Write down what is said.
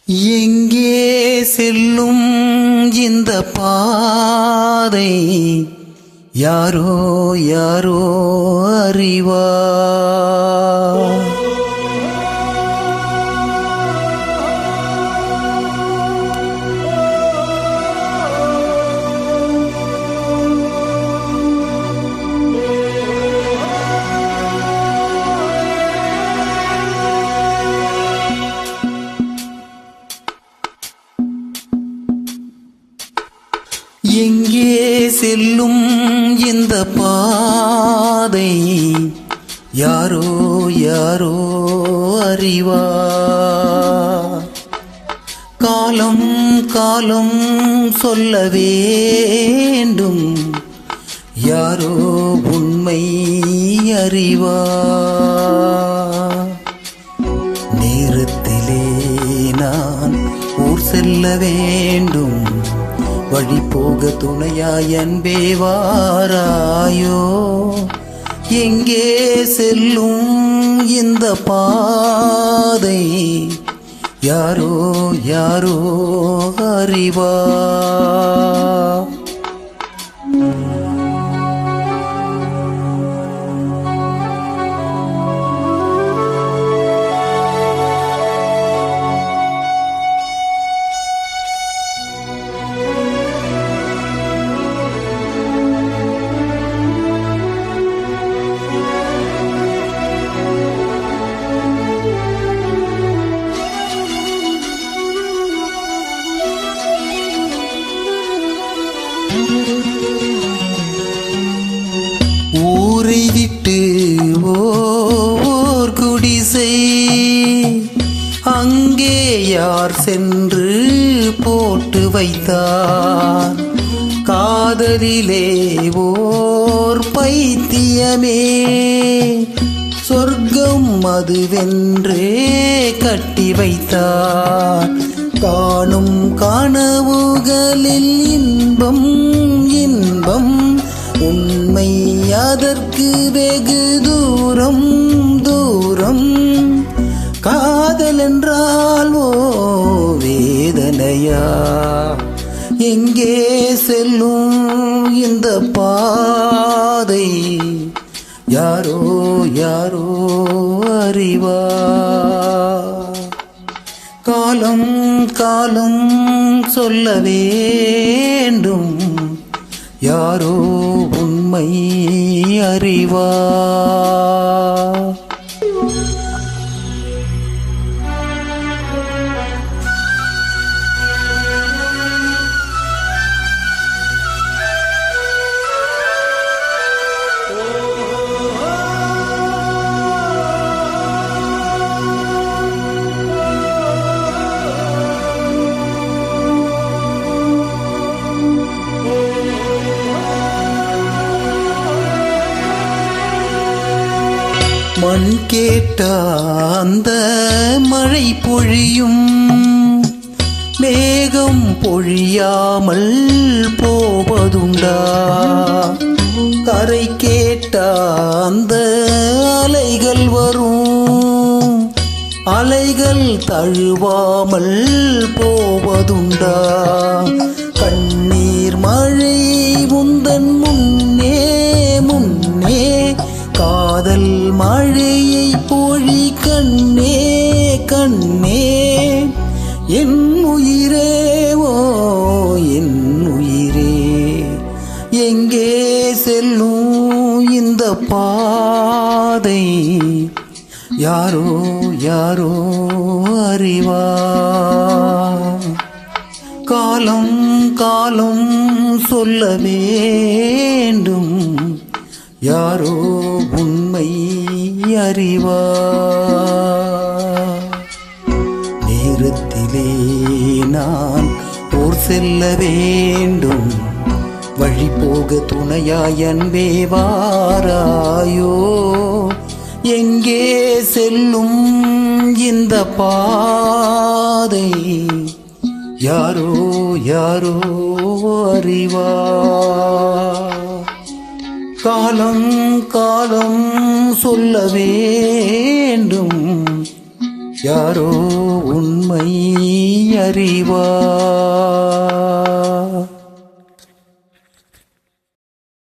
எங்கே செல்லும் இந்த பாதை யாரோ யாரோ அறிவார். எங்கே செல்லும் இந்த பாதை யாரோ யாரோ அறிவார். காலம் காலம் சொல்ல வேண்டும், யாரோ உண்மை அறிவார். நேரத்திலே நான் ஊர் செல்ல வேண்டும், வழி போக துணையாய் அன்பே வாராயோ. எங்கே செல்லும் இந்த பாதை யாரோ யாரோ அறிவார். ஊரை விட்டு ஓர் குடிசை, அங்கே யார் சென்று போட்டு வைத்தார். காதலிலே ஓர் பைத்தியமே, சொர்க்கம் அதுவென்றே கட்டி வைத்தார். காணும் கனவுகளில் இன்பம் இன்பம், உண்மை அதற்கு வெகு தூரம் தூரம். காதல் என்றால் ஓ வேதனையா, எங்கே செல்லும் இந்த பாதை யாரோ யாரோ அறிவார். காலம் காலம் சொல்ல வேண்டும், யாரோ உண்மை அறிவார். மண் கேட்ட அந்த மழை பொழியும், மேகம் பொழியாமல் போவதுண்டா. கரை கேட்ட அந்த அலைகள் வரும், அலைகள் தழுவாமல் போவதுண்டா. கண்ணீர் மழை உந்தன் முன்னே முன்னே, காதல் மழையை பொழி கண்ணே கண்ணே. என் உயிரே ஓ என் உயிரே, எங்கே செல்லும் இந்த பாதை யாரோ யாரோ அறிவார். காலம் காலம் சொல்ல வேண்டும், யாரோ உண்மை அறிவார். நேரத்திலே நான் ஊர் செல்ல வேண்டும், வழி போக துணையாய் அன்பே வாராயோ. எங்கே செல்லும் இந்த பாதை யாரோ யாரோ அறிவார். காலம் காலம் சொல்ல வேண்டும், யாரோ உண்மை அறிவாய்.